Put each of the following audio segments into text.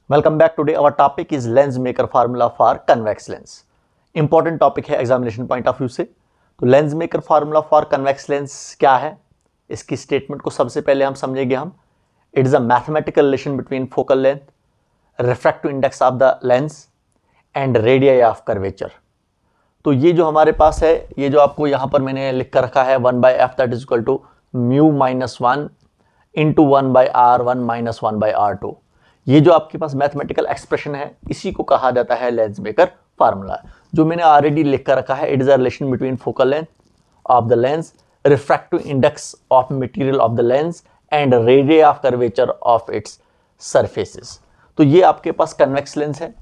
Welcome back. Today our topic is lens maker formula for convex lens. Important topic है examination point of view से। तो lens maker formula for convex lens क्या है, इसकी statement को सबसे पहले हम समझेंगे। It is a mathematical relation between focal length, refractive index of the lens and radius of curvature. तो ये जो हमारे पास है, ये जो आपको यहाँ पर मैंने लिख कर रखा है 1/f that is equal to mu minus 1 into 1/r1 minus 1/r2। ये जो आपके पास मैथमेटिकल एक्सप्रेशन है, इसी को कहा जाता है लेंस मेकर फार्मूला, जो मैंने ऑलरेडी लिख कर रखा है। It is a relation between focal length of the lens, refractive index of material of the lens and radius of curvature of its surfaces. तो ये आपके पास कन्वेक्स लेंस है,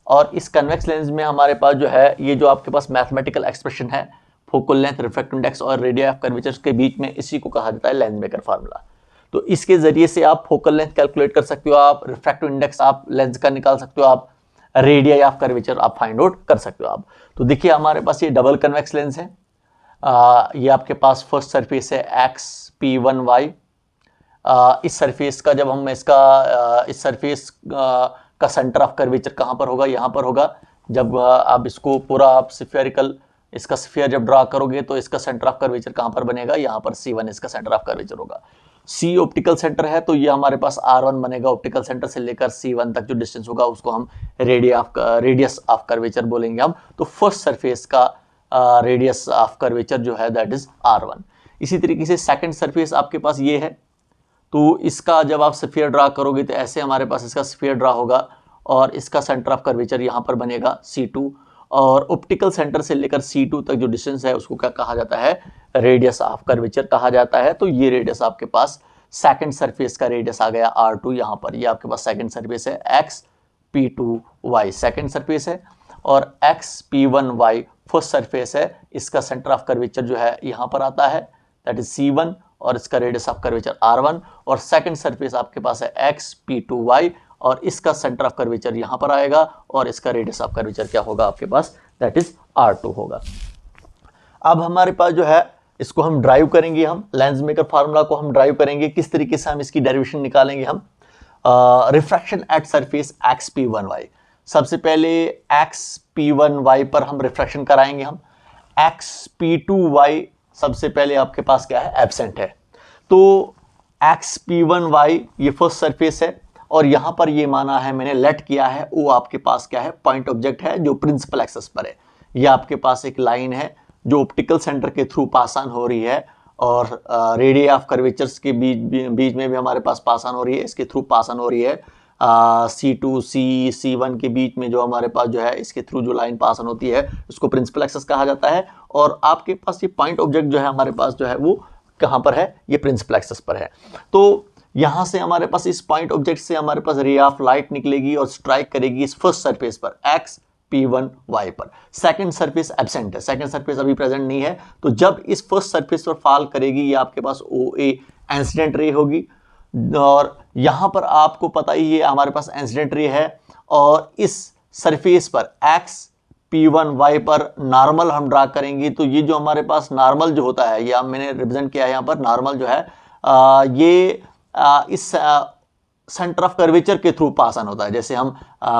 और इस कन्वेक्स लेंस में हमारे पास जो है, ये जो आपके पास मैथमेटिकल एक्सप्रेशन है फोकल लेंथ, रिफ्रैक्टिव इंडेक्स और रेडियस ऑफ कर्वेचर के बीच में, इसी को कहा जाता है लेंस मेकर फार्मूला। तो इसके जरिए से आप फोकल लेंथ कैलकुलेट कर सकते हो, आप रिफ्रैक्टिव इंडेक्स आप लेंस का निकाल सकते हो, आप रेडियस ऑफ कर्वेचर आप फाइंड आउट कर सकते हो आप। तो देखिए हमारे पास ये डबल कन्वेक्स लेंस है। ये आपके पास फर्स्ट सरफेस है XP1Y। इस सरफेस का जब हम इस सरफेस का सेंटर ऑफ कर्वेचर कहाँ पर होगा, यहाँ पर होगा। जब आप इसको पूरा आप स्फेरिकल इसका स्फीयर जब ड्रा करोगे तो इसका सेंटर ऑफ कर्वेचर कहाँ पर बनेगा, यहाँ पर C1 इसका सेंटर ऑफ कर्वेचर होगा। C ऑप्टिकल सेंटर है, तो ये हमारे पास R1 बनेगा। ऑप्टिकल सेंटर से लेकर C1 तक जो डिस्टेंस होगा उसको हम रेडियस ऑफ कर्वेचर बोलेंगे हम। तो फर्स्ट सरफेस का रेडियस ऑफ कर्वेचर जो है दैट इज R1। इसी तरीके से सेकंड सरफेस आपके पास ये है, तो इसका जब आप स्फीयर ड्रा करोगे तो ऐसे हमारे पास इसका स्फीयर ड्रा होगा, और इसका सेंटर ऑफ कर्वेचर यहाँ पर बनेगा C2। और ऑप्टिकल सेंटर से लेकर C2 तक जो डिस्टेंस है उसको क्या कहा जाता है, रेडियस ऑफ कर्वेचर कहा जाता है। तो ये रेडियस आपके पास सेकंड सरफेस का रेडियस आ गया R2 यहाँ पर। ये आपके पास सेकंड सरफेस है XP2Y सेकंड सरफेस है, और XP1Y फर्स्ट सरफेस है। इसका सेंटर ऑफ कर्वेचर जो है यहाँ पर आता है दैट इज C1, और इसका रेडियस ऑफ कर्वेचर R1। और सेकंड सरफेस आपके पास है XP2Y, और इसका सेंटर ऑफ कर्वेचर यहां पर आएगा, और इसका रेडियस ऑफ कर्वेचर क्या होगा आपके पास, दैट इज R2 होगा। अब हमारे पास जो है, इसको हम ड्राइव करेंगे, हम लेंस मेकर फार्मूला को हम ड्राइव करेंगे। किस तरीके से हम इसकी डेरिवेशन निकालेंगे हम, रिफ्रैक्शन एट सरफेस XP1Y। सबसे पहले XP1Y पर हम रिफ्रैक्शन कराएंगे हम। XP2Y सबसे पहले आपके पास क्या है, एब्सेंट है। तो XP1Y ये फर्स्ट सरफेस है, और यहां पर ये माना है मैंने, लेट किया है, वो आपके पास क्या है, पॉइंट ऑब्जेक्ट है जो प्रिंसिपल एक्सिस पर है। ये आपके पास एक लाइन है जो ऑप्टिकल सेंटर के थ्रू पास ऑन हो रही है, और रेडियस ऑफ कर्वेचर्स के बीच में भी हमारे पास पास ऑन हो रही है, इसके थ्रू पास ऑन हो रही है। C2 C1 के बीच में जो हमारे पास जो है, इसके थ्रू जो लाइन पास ऑन होती है उसको प्रिंसिपल एक्सिस कहा जाता है। और आपके पास ये पॉइंट ऑब्जेक्ट जो है हमारे पास जो है, वो कहां पर है, ये प्रिंसिपल एक्सिस पर है। तो यहां से हमारे पास इस पॉइंट ऑब्जेक्ट से हमारे पास रे ऑफ लाइट निकलेगी और स्ट्राइक करेगी इस फर्स्ट सरफेस पर XP1Y पर। सेकंड सरफेस एब्सेंट है, सेकंड सरफेस अभी प्रेजेंट नहीं है। तो जब इस फर्स्ट सरफेस पर फॉल करेगी, ये आपके पास OA इंसिडेंट रे होगी, और यहां पर आपको पता ही है हमारे पास इंसिडेंट रे है। और इस सरफेस पर XP1Y पर नॉर्मल हम ड्रा करेंगे। तो ये जो हमारे पास नॉर्मल जो होता है, ये मैंने रिप्रेजेंट किया है यहाँ पर, नॉर्मल जो है ये इस सेंटर ऑफ कर्वेचर के थ्रू पास ऑन होता है। जैसे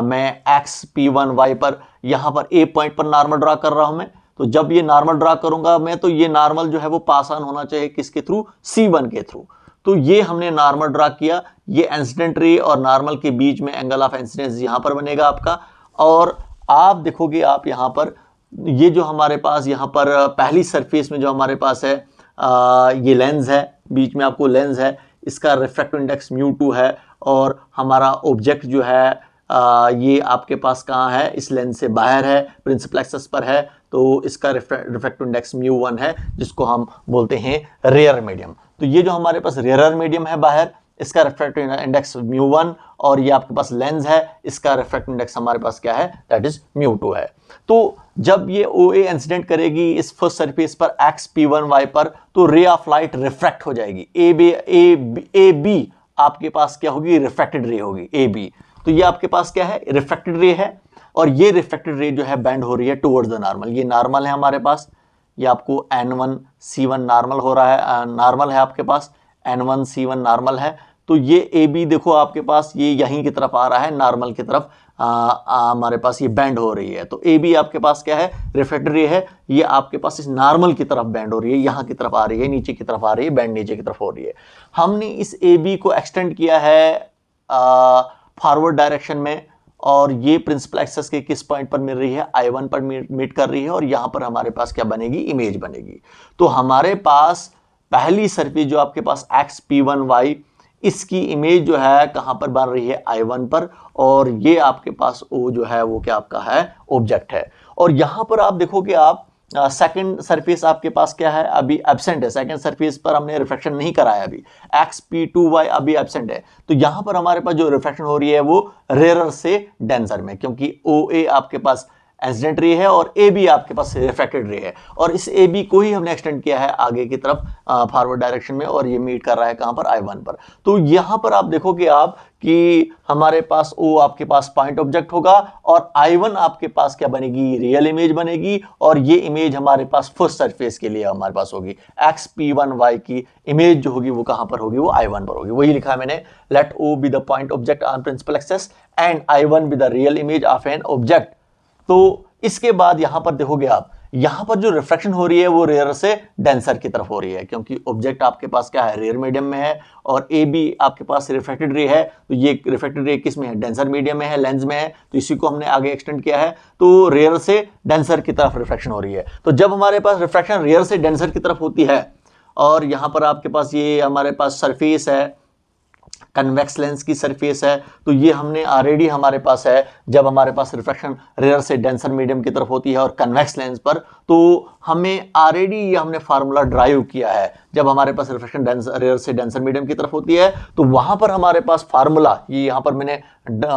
मैं XP1Y पर यहाँ पर A पॉइंट पर नॉर्मल ड्रा कर रहा हूं मैं, तो जब ये नॉर्मल ड्रा करूंगा मैं, तो ये नॉर्मल जो है वो पास ऑन होना चाहिए किसके थ्रू, C1 के थ्रू। तो ये हमने नॉर्मल ड्रा किया, ये इंसिडेंट रे और नॉर्मल के बीच में एंगल ऑफ इंसिडेंस यहां पर बनेगा आपका। और आप देखोगे, आप यहां पर ये जो हमारे पास यहाँ पर पहली सरफेस में जो हमारे पास है, ये लेंस है, बीच में आपको लेंस है, इसका रिफ्रैक्टिव इंडेक्स μ2 है, और हमारा ऑब्जेक्ट जो है ये आपके पास कहाँ है, इस लेंस से बाहर है, प्रिंसिपल एक्सिस पर है। तो इसका रिफ्रैक्टिव इंडेक्स μ1 है, जिसको हम बोलते हैं रेयर मीडियम। तो ये जो हमारे पास रेयर मीडियम है बाहर, इसका रिफ्रैक्टिव इंडेक्स μ1, और ये आपके पास लेंस है, इसका रिफ्रैक्टिव इंडेक्स हमारे पास क्या है, दैट इज μ2 है। तो जब ये OA इंसिडेंट करेगी इस फर्स्ट सरफेस पर XP1Y पर, तो रे ऑफ लाइट रिफ्रैक्ट हो जाएगी। AB आपके पास क्या होगी, रिफ्रैक्टेड रे होगी AB। तो ये आपके पास क्या है, रिफ्रैक्टेड रे है, और ये रिफ्रैक्टेड रे जो है बेंड हो रही है टुवर्ड्स द नॉर्मल। ये नॉर्मल है हमारे पास, ये आपको N1 C1 नॉर्मल हो रहा है, नॉर्मल है आपके पास, N1 C1 नॉर्मल है। तो ये ए बी देखो आपके पास ये यहीं की तरफ आ रहा है, नॉर्मल की तरफ हमारे पास ये बैंड हो रही है। तो ए बी आपके पास क्या है, रिफ्लेक्टेड रे है, ये आपके पास इस नॉर्मल की तरफ बैंड हो रही है, यहाँ की तरफ आ रही है, नीचे की तरफ आ रही है, बैंड नीचे की तरफ हो रही है। हमने इस ए बी को एक्सटेंड किया है फॉरवर्ड डायरेक्शन में, और ये प्रिंसिपल एक्सिस के किस पॉइंट पर मिल रही है, I1 पर मीट कर रही है, और यहां पर हमारे पास क्या बनेगी, इमेज बनेगी। तो हमारे पास पहली सरफेस जो आपके पास XP1Y, इसकी इमेज जो है कहां पर बन रही है, I1 पर, और ये आपके पास O जो है वो क्या आपका है, ऑब्जेक्ट है। और यहां पर आप देखोगे आप सेकंड सरफेस आपके पास क्या है, अभी एब्सेंट है, सेकंड सरफेस पर हमने रिफ्लेक्शन नहीं कराया अभी, XP2Y अभी एब्सेंट है। तो यहां पर हमारे पास जो रिफ्लेक्शन हो रही है वो रेयरर से डेंसर में, क्योंकि OA आपके पास इंसिडेंट रे है और AB आपके पास रिफ्लेक्टेड रे है, और इस AB को ही हमने एक्सटेंड किया है आगे की तरफ फॉरवर्ड डायरेक्शन में, और ये मीट कर रहा है कहां पर, I1 पर। तो यहां पर आप देखोगे आप कि हमारे पास O आपके पास पॉइंट ऑब्जेक्ट होगा, और I1 आपके पास क्या बनेगी, रियल इमेज बनेगी, और ये इमेज हमारे पास फर्स्ट सरफेस के लिए हमारे पास होगी। XP1Y की इमेज जो होगी वो कहां पर होगी, वो I1 पर होगी। वही लिखा है मैंने, let O be the point object on principal axis and I1 be the real image of an object. तो इसके बाद यहां पर देखोगे आप, यहां पर जो रिफ्रैक्शन हो रही है वो रेयर से डेंसर की तरफ हो रही है, क्योंकि ऑब्जेक्ट आपके पास क्या है, रेयर मीडियम में है, और ए बी आपके पास रिफ्रैक्टेड रे है। तो ये रिफ्रैक्टेड रे किस में है, डेंसर मीडियम में है, लेंस में है, तो इसी को हमने आगे एक्सटेंड किया है। तो रेयर से डेंसर की तरफ रिफ्रैक्शन हो रही है। तो जब हमारे पास रिफ्रैक्शन रेयर से डेंसर की तरफ होती है, और यहां पर आपके पास ये हमारे पास सरफेस है, कन्वेक्स लेंस की सरफेस है, तो ये हमने ऑलरेडी हमारे पास है, जब हमारे पास रिफ्रैक्शन रेयर से डेंसर मीडियम की तरफ होती है और कन्वेक्स लेंस पर, तो हमें ऑलरेडी ये हमने फार्मूला ड्राइव किया है। जब हमारे पास रिफ्रैक्शन रेयर से डेंसर मीडियम की तरफ होती है, तो वहां पर हमारे पास फार्मूला, ये यहां पर मैंने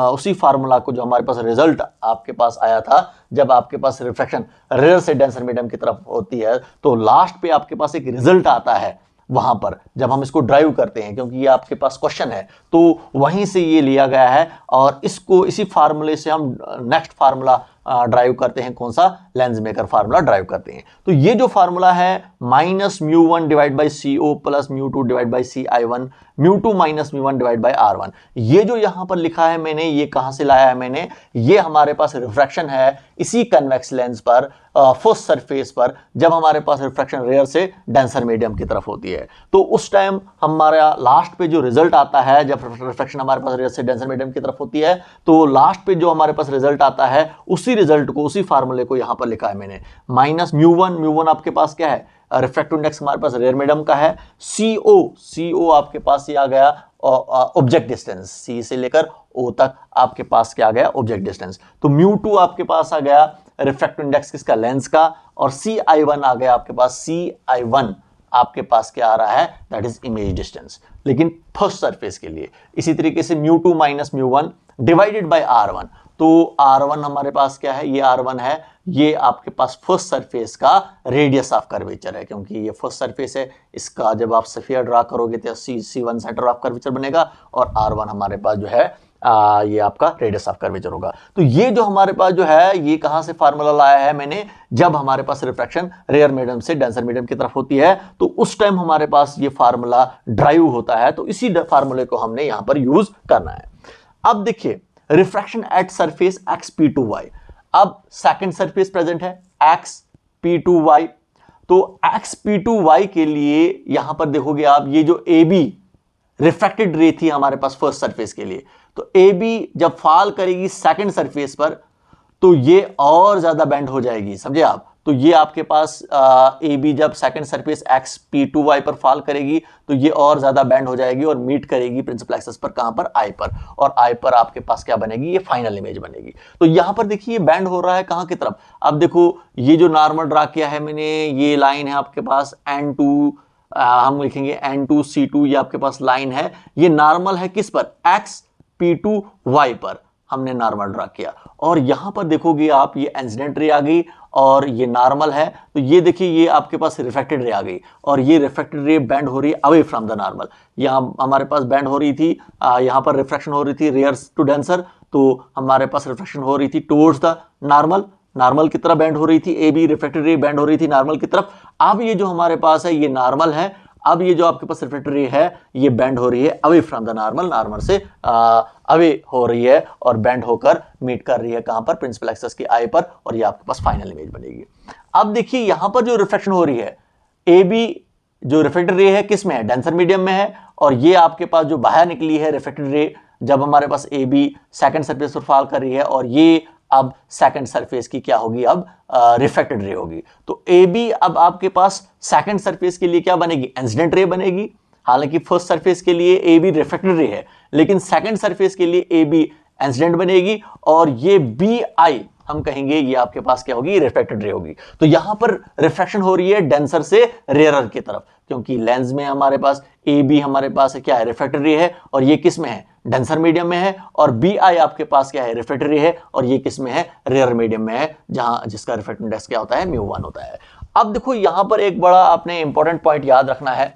उसी फार्मूला को, जो हमारे पास रिजल्ट आपके पास आया था जब आपके पास रिफ्रैक्शन रेयर से डेंसर मीडियम की तरफ होती है, तो लास्ट पे आपके पास एक रिजल्ट आता है वहां पर, जब हम इसको ड्राइव करते हैं, क्योंकि ये आपके पास क्वेश्चन है, तो वहीं से ये लिया गया है, और इसको इसी फार्मूले से हम नेक्स्ट फार्मूला ड्राइव करते हैं। कौन सा, लेंस मेकर फार्मूला ड्राइव करते हैं। तो ये जो फार्मूला है -μ1 divide by CO plus μ2 divide by CI1, μ2 minus μ1 divide by R1, ये जो यहां पर लिखा है मैंने, ये कहां से लाया है मैंने, ये हमारे पास रिफ्रैक्शन है इसी कन्वेक्स लेंस पर, फर्स्ट सरफेस पर, जब हमारे पास रिफ्रैक्शन रेयर से डेंसर मीडियम की तरफ होती है। तो उस टाइम हमारा लास्ट पे जो रिजल्ट आता है, जब रिफ्रैक्शन हमारे पास रेयर से डेंसर मीडियम की तरफ होती है, तो लास्ट पे जो हमारे पास रिजल्ट आता है, उसी रिजल्ट को, उसी फार्मूले को यहां पर लिखा है मैंने, -μ1 आपके पास क्या है, रिफ्रैक्टिव इंडेक्स हमारे पास रेयर मीडियम का है, CO आपके पास ये आ गया ऑब्जेक्ट डिस्टेंस, C से लेकर O तक आपके पास क्या आ गया, ऑब्जेक्ट डिस्टेंस। तो μ2 आपके पास आ गया रिफ्रैक्टिव इंडेक्स किसका, लेंस का, और CI1 आ गया आपके पास, CI1 आपके पास क्या आ रहा है, दैट इज इमेज डिस्टेंस, लेकिन फर्स्ट सरफेस के लिए। इसी तरीके से μ2 माइनस μ1 डिवाइडेड बाय R1, तो R1 हमारे पास क्या है, ये R1 है, ये आपके पास फर्स्ट सरफेस का रेडियस ऑफ कर्वेचर है, क्योंकि ये फर्स्ट सरफेस है, इसका जब आप स्फीयर ड्रा करोगे तो C1 सेंटर ऑफ कर्वेचर बनेगा, और R1 हमारे पास जो है ये आपका रेडियस ऑफ कर्वेचर होगा। तो ये जो हमारे पास जो है, ये कहां से फार्मूला लाया है मैंने, जब हमारे पास रिफ्रैक्शन रेयर मीडियम से डेंसर मीडियम की तरफ होती है, तो उस टाइम हमारे पास ये फार्मूला ड्राइव होता है, तो इसी फार्मूले को हमने यहां पर यूज करना है। अब देखिए, रिफ्रैक्शन एट सरफेस XP2Y, अब सेकंड सरफेस प्रेजेंट है XP2Y, तो XP2Y के लिए यहां पर देखोगे आप, ये जो AB रिफ्रैक्टेड रे थी हमारे पास फर्स्ट सरफेस के लिए, तो AB जब फॉल करेगी सेकंड सरफेस पर, तो ये और ज्यादा बेंड हो जाएगी, समझे आप। तो ये आपके पास AB जब सेकंड सरफेस XP2Y पर फॉल करेगी, तो ये और ज्यादा बेंड हो जाएगी और मीट करेगी प्रिंसिपल एक्सिस पर, कहां पर, I पर, और I पर आपके पास क्या बनेगी, ये फाइनल इमेज बनेगी। तो यहां पर देखिए ये बेंड हो रहा है कहां की तरफ, अब देखो ये जो नॉर्मल ड्रा किया है मैंने, ये लाइन है आपके पास N2, हम लिखेंगे N2C2, ये आपके पास लाइन है, ये नॉर्मल है किस पर, XP2Y पर हमने नॉर्मल ड्रा किया, और यहां पर देखोगे आप, ये इंसिडेंट रे आ गई और ये नॉर्मल है, तो ये देखिए ये आपके पास रिफ्रैक्टेड रे आ गई, और ये रिफ्रैक्टेड रे बेंड हो रही है अवे फ्रॉम द नॉर्मल। यहां हमारे पास बेंड हो रही थी, यहां पर रिफ्रैक्शन हो रही थी रेयर टू डेंसर, तो हमारे पास रिफ्रैक्शन हो रही थी टुवर्ड्स द नॉर्मल की तरफ बेंड हो रही थी, AB रिफ्रैक्टेड रे बेंड हो रही थी नॉर्मल की तरफ। अब ये जो हमारे पास है, ये नॉर्मल है, अब ये जो आपके पास रिफ्लेक्टेड रे है ये बेंड हो रही है away from the normal, normal से अवे हो रही है और बेंड होकर मीट कर रही है कहां पर, प्रिंसिपल एक्सिस की आई पर, और ये आपके पास फाइनल इमेज बनेगी। अब देखिए यहां पर जो रिफ्लेक्शन हो रही है, ए बी जो रिफ्लेक्टेड रे है किस में है, डेंसर मीडियम में है, और ये आपके पास जो बाहर निकली है रिफ्लेक्टेड रे, जब हमारे पास ए बी सेकंड सरफेस पर फॉल कर रही है, और ये अब सेकंड सरफेस की क्या होगी, अब रिफ्लेक्टेड रे होगी। तो ए बी अब आपके पास सेकंड सरफेस के लिए क्या बनेगी, इंसिडेंट रे बनेगी। हालांकि फर्स्ट सरफेस के लिए ए बी रिफ्लेक्टेड रे है, लेकिन सेकंड सरफेस के लिए ए बी इंसिडेंट बनेगी, और ये बी आई हम कहेंगे ये आपके पास क्या होगी, रिफ्लेक्टेड रे होगी। तो यहां पर रिफ्रैक्शन हो रही है डेंसर से रेयरर की तरफ, क्योंकि लेंस में हमारे पास ए बी हमारे पास क्या है, रिफ्लेक्टेड रे है, और ये किस में है, डेंसर मीडियम में है, और बी आई आपके पास क्या है, रिफ्लेक्टेड रे है, और ये किस में है, रेयर मीडियम में है, जहां जिसका रिफ्लेक्टिव इंडेक्स क्या होता है, μ1 होता है। अब देखो यहां पर एक बड़ा आपने इंपॉर्टेंट पॉइंट याद रखना है,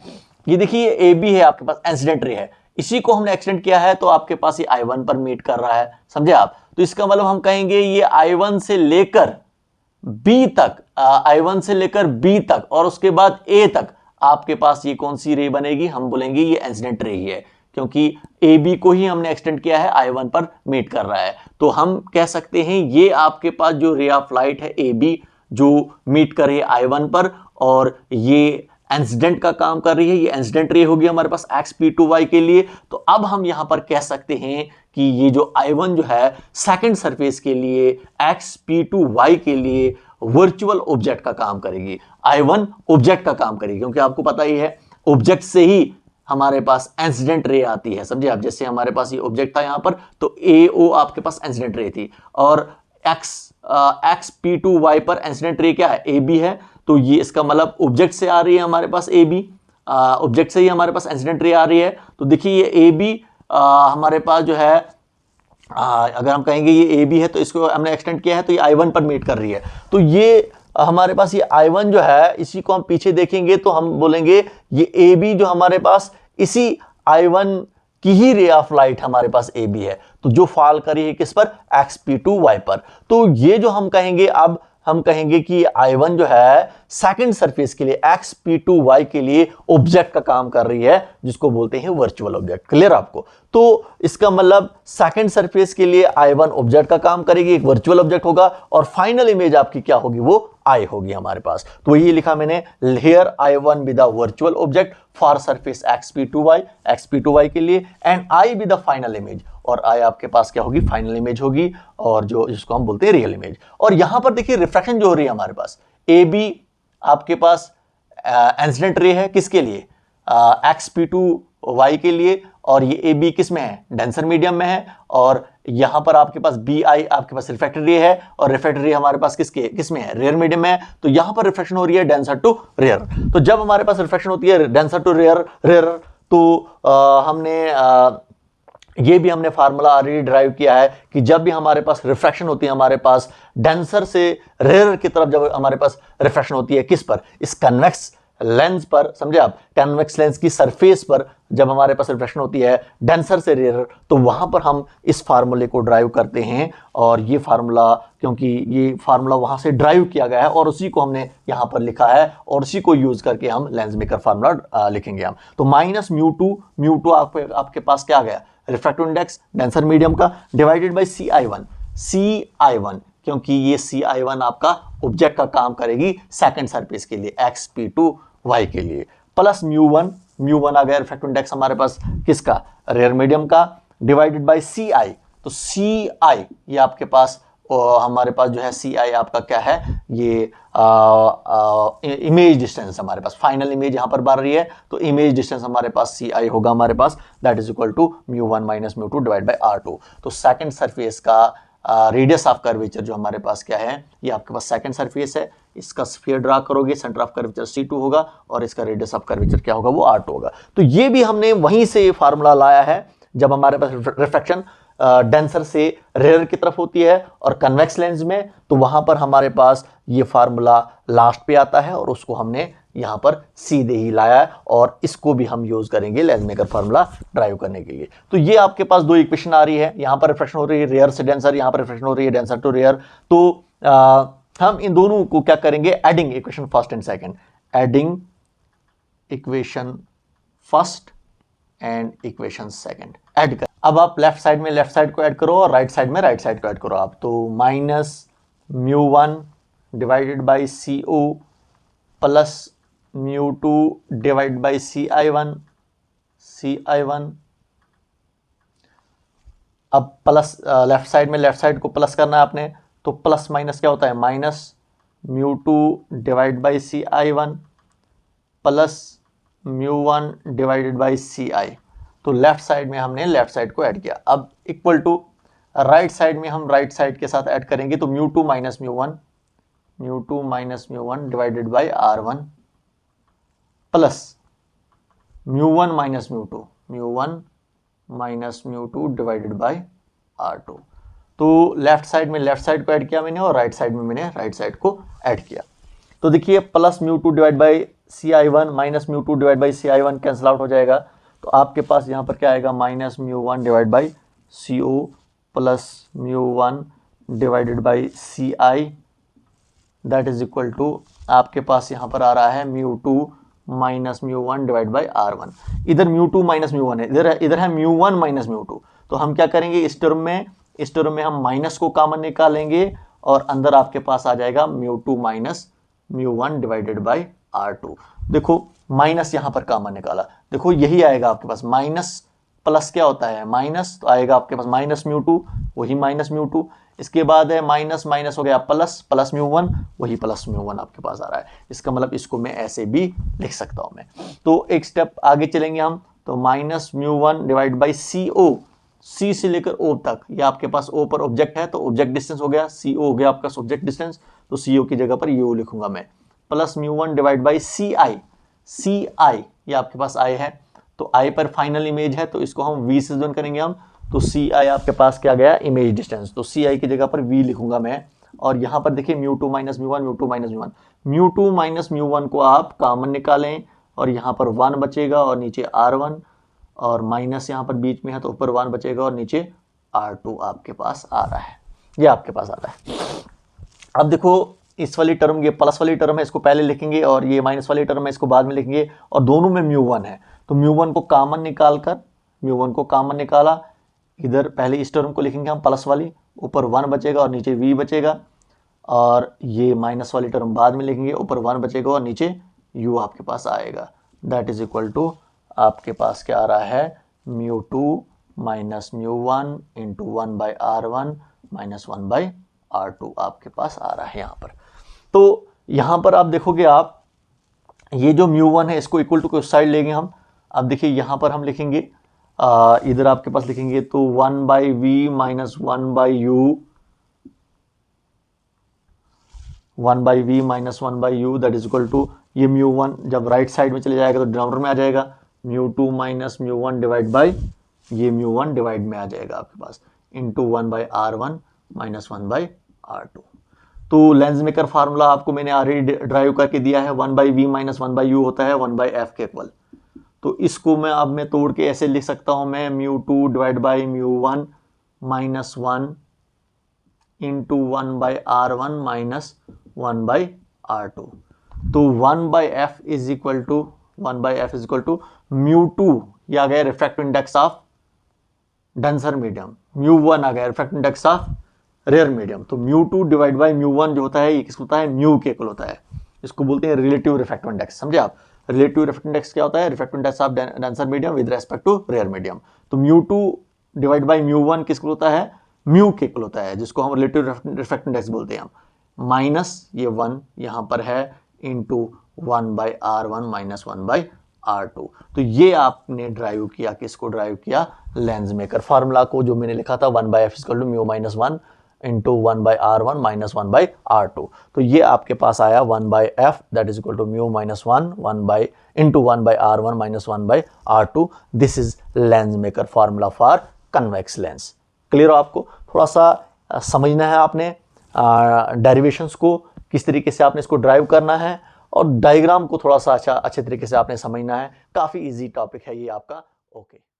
ये देखिए ए बी है आपके पास इंसिडेंट रे है, इसी को हमने एक्सटेंड किया है तो आपके पास ये I1 पर मीट कर रहा है, समझे आप। तो इसका मतलब हम कहेंगे ये I1 से लेकर B तक, I1 से लेकर B तक और उसके बाद A तक आपके पास ये कौन सी रे बनेगी, हम बोलेंगे ये इंसिडेंट रे ही है, क्योंकि AB को ही हमने एक्सटेंड किया है, I1 पर मीट कर रहा है। तो हम कह सकते हैं ये आपके पास जो रे ऑफ लाइट है AB जो मीट कर रही है I1 पर, और ये इंसिडेंट का काम कर रही है, ये इंसिडेंट रे होगी हमारे पास XP2Y के लिए। तो अब हम यहां पर कह सकते हैं कि ये जो I1 जो है सेकंड सरफेस के लिए XP2Y के लिए वर्चुअल ऑब्जेक्ट का काम करेगी, I1 ऑब्जेक्ट का काम करेगी, क्योंकि आपको पता ही है ऑब्जेक्ट से ही हमारे पास इंसिडेंट रे आती है, समझे आप। जैसे हमारे पास ये ऑब्जेक्ट था यहां पर, तो AO आपके पास इंसिडेंट रे थी, और XP2Y पर इंसिडेंट रे क्या है, AB है। तो ये इसका मतलब ऑब्जेक्ट से आ रही है हमारे पास AB, ऑब्जेक्ट से ही हमारे पास इंसिडेंट रे आ रही है। तो देखिए ये AB हमारे पास जो है, अगर हम कहेंगे ये AB है तो इसको हमने एक्सटेंड किया है, तो ये I1 पर मीट कर रही है। तो ये हमारे पास ये I1 जो है, इसी को हम पीछे देखेंगे तो हम बोलेंगे ये AB जो हमारे पास इसी I1 की ही रे ऑफ लाइट हमारे पास AB है, तो जो फॉल करी है किस पर, XP2Y पर। तो ये जो हम कहेंगे, अब हम कहेंगे कि I1 जो है सेकंड सरफेस के लिए XP2Y के लिए ऑब्जेक्ट का काम कर रही है, जिसको बोलते हैं वर्चुअल ऑब्जेक्ट। क्लियर आपको। तो इसका मतलब सेकंड सरफेस के लिए I1 ऑब्जेक्ट का काम करेगी, एक वर्चुअल ऑब्जेक्ट होगा, और फाइनल इमेज आपकी क्या होगी, वो I होगी हमारे पास। तो ये लिखा मैंने, here I1 with the virtual object for surface XP2Y के लिए, and I with the final image, और I आपके पास क्या होगी, फाइनल इमेज होगी, और जो जिसको हम बोलते हैं रियल इमेज। और यहां पर देखिए रिफ्रैक्शन जो हो रही है हमारे पास, AB आपके पास इंसिडेंट रे है किसके लिए, XP2Y के लिए, और ये AB किस में है, डेंसर मीडियम में है, और यहां पर आपके पास BI आपके पास रिफ्लेक्टेड रे है, और रिफ्लेक्टेड रे हमारे पास किसमें है, रेयर मीडियम में है। तो यहां पर रिफ्लेक्शन हो रही है डेंसर टू रेयर। तो जब हमारे पास रिफ्लेक्शन होती है डेंसर टू रेयर, तो हमने ये भी हमने फार्मूला ऑलरेडी ड्राइव किया है कि जब भी हमारे पास रिफ्रैक्शन होती है हमारे पास डेंसर से रेयर की तरफ, जब हमारे पास रिफ्रैक्शन होती है किस पर, इस कन्वेक्स लेंस पर, समझे आप, कन्वेक्स लेंस की सरफेस पर जब हमारे पास रिफ्रैक्शन होती है डेंसर से रेयर, तो वहां पर हम इस फार्मूले को ड्राइव करते हैं। और ये फार्मूला, क्योंकि ये फार्मूला वहां से ड्राइव किया गया है और उसी को हमने यहां पर लिखा है, और उसी को यूज करके हम लेंस मेकर फार्मूला लिखेंगे हम। तो माइनस म्यू टू आपके पास क्या आ गया, रिफ्रैक्टिव इंडेक्स डेंसर मीडियम का, डिवाइडेड बाय CI1, क्योंकि ये CI1 आपका ऑब्जेक्ट का काम करेगी सेकंड सरफेस के लिए XP2Y के लिए, प्लस म्यू1 आ गया रिफ्रैक्टिव इंडेक्स हमारे पास किसका, रेयर मीडियम का, डिवाइडेड बाय CI। तो CI ये आपके पास हमारे पास जो है CI आपका क्या है, ये इमेज डिस्टेंस हमारे पास, फाइनल इमेज यहां पर बन रही है, तो इमेज डिस्टेंस हमारे पास CI होगा हमारे पास, that is equal to mu one minus mu two divide by R2। तो सेकंड सरफेस का रेडियस ऑफ कर्वेचर जो हमारे पास क्या है, ये आपके पास सेकंड सरफेस है, इसका स्फीयर ड्रा करोगे, सेंटर ऑफ कर्वेचर C2 होगा, और इसका रेडियस ऑफ कर्वेचर क्या होगा, वो R2 होगा। तो ये भी हमने वहीं से फार्मूला लाया है, जब हमारे पास रिफ्रैक्शन डेंसर से रेयर की तरफ होती है और कन्वेक्स लेंस में, तो वहां पर हमारे पास ये फार्मूला लास्ट पे आता है, और उसको हमने यहां पर सीधे ही लाया है, और इसको भी हम यूज करेंगे लेंस मेकर फार्मूला ड्राइव करने के लिए। तो ये आपके पास दो इक्वेशन आ रही है, यहां पर रिफ्रैक्शन हो रही है रेयर से डेंसर, यहां पर रिफ्रैक्शन हो रही है डेंसर टू रेयर। तो हम इन दोनों को क्या करेंगे, adding equation first and second, adding equation first and equation second add कर। अब आप लेफ्ट साइड में लेफ्ट साइड को ऐड करो और राइट साइड में राइट साइड को ऐड करो आप। तो minus μ1 divided by CO plus μ2 divide by CI1 अब प्लस लेफ्ट साइड में लेफ्ट साइड को प्लस करना है आपने, तो प्लस माइनस क्या होता है, minus μ2 divide by CI1 plus μ1 divided by CI। तो लेफ्ट साइड में हमने लेफ्ट साइड को ऐड किया। अब इक्वल टू राइट साइड में हम राइट साइड के साथ ऐड करेंगे, तो μ2 minus μ1 divided by R1 plus μ1 minus μ2 divided by R2। तो लेफ्ट साइड में लेफ्ट साइड को ऐड किया मैंने और राइट साइड में मैंने राइट साइड को ऐड किया। तो देखिए plus μ2 divide by CI1 minus μ2 divide by CI1 cancel out हो जाएगा। तो आपके पास यहाँ पर क्या आएगा, minus μ1 divide by CO plus μ1 divided by CI that is equal to आपके पास यहाँ पर आ रहा है μ2 माइनस μ1 डिवाइड बाई R1। इधर μ2 माइनस μ1 है, इधर है μ1 माइनस μ2। तो हम क्या करेंगे, इस टर्म में हम माइनस को कॉमन निकालेंगे और अंदर आपके पास आ जाएगा μ2 माइनस μ1 डिवाइडेड बाई R2। देखो माइनस यहाँ पर कॉमन निकाला, देखो यही आएगा आपके पास, माइनस प्लस क्या होता है माइनस, तो आएगा आपके पास माइनस μ2 वही माइनस μ2, इसके बाद है माइनस माइनस हो गया प्लस, प्लस μ1 वही प्लस μ1 आपके पास आ रहा है। इसका मतलब इसको मैं ऐसे भी लिख सकता हूं मैं। तो एक स्टेप आगे चलेंगे हम, तो minus μ1 divide by CO, C से लेकर O तक, ये आपके पास O पर ऑब्जेक्ट है तो ऑब्जेक्ट डिस्टेंस हो गया, CO हो गया आपका सब्जेक्ट डिस्टेंस, तो CO की जगह पर U लिखूंगा मैं, प्लस μ1 डिवाइड बाई CI ये आपके पास I है, तो I पर फाइनल इमेज है तो इसको हम V से जोन करेंगे हम, तो CI आपके पास क्या गया, इमेज डिस्टेंस, तो CI की जगह पर V लिखूंगा मैं। और यहाँ पर देखिए μ2 माइनस μ1 को आप कॉमन निकालें और यहाँ पर 1 बचेगा और नीचे R1 और माइनस यहाँ पर बीच में है तो ऊपर 1 बचेगा और नीचे R2 आपके पास आ रहा है, ये आपके पास आता है। अब देखो इस वाली टर्म, ये प्लस वाली टर्म है, इसको पहले लिखेंगे और ये माइनस वाली टर्म है, इसको बाद में लिखेंगे, और दोनों में μ1 है तो μ1 को कॉमन निकाला, इधर पहले इस टर्म को लिखेंगे हम प्लस वाली, ऊपर 1 बचेगा और नीचे V बचेगा, और ये माइनस वाली टर्म बाद में लिखेंगे, ऊपर 1 बचेगा और नीचे U आपके पास आएगा, दैट इज इक्वल टू आपके पास क्या आ रहा है, μ2 minus μ1 into 1 by R1 minus 1 by R2 आपके पास आ रहा है यहाँ पर। तो यहाँ पर आप देखोगे, आप ये जो μ1 है इसको इक्वल टू को साइड लेंगे हम। अब देखिए यहाँ पर हम लिखेंगे, इधर आपके पास लिखेंगे तो 1 by V minus 1 by U that is equal to, ये μ1 जब राइट साइड में चले जाएगा तो डिनोमिनेटर में आ जाएगा, μ2 माइनस μ1 डिवाइड बाई ये μ1 डिवाइड में आ जाएगा आपके पास, into 1 by R1 minus 1 by R2। तो लेंस मेकर फार्मूला आपको मैंने ऑलरेडी ड्राइव करके दिया है, 1 by V minus 1 by U होता है 1 बाई F के इक्वल। तो इसको मैं तोड़ के ऐसे लिख सकता हूं मैं, μ2 divide by μ1 minus 1 into 1 by R1 minus 1 by R2। तो 1 by F is equal to μ2, ये आ गया refractive index of denser medium, μ1 आ गया refractive index of rare medium. तो μ2 डिवाइड बाई μ1 जो होता है ये किसको होता है, म्यू के इक्वल होता है, इसको बोलते हैं रिलेटिव रिफ्रैक्टिव इंडेक्स। समझे आप, रिलेटिव रिफ्रैक्टिव इंडेक्स क्या होता है, refractive index of denser medium with respect to rare medium. तो μ2 डिवाइड बाई μ1 किसको होता है, म्यू के इक्वल होता है, जिसको हम रिलेटिव रिफ्रैक्टिव इंडेक्स बोलते हैं हम, माइनस ये 1 यहाँ पर है into 1 by R1 minus 1 by R2। तो ये आपने ड्राइव किया, किसको ड्राइव किया, लेंस मेकर फार्मूला को, जो मैंने लिखा था 1 by F equal to mu minus 1 into 1 by R1 minus 1 by R2। तो ये आपके पास आया 1 by F that is equal to mu minus 1 into 1 by R1 minus 1 by R2। This is lens maker formula for convex lens. Clear हो आपको, थोड़ा सा समझना है आपने डेरिवेशंस को, किस तरीके से आपने इसको ड्राइव करना है, और डायग्राम को थोड़ा सा अच्छे तरीके से आपने समझना है। काफ़ी इजी टॉपिक है ये आपका। ओके।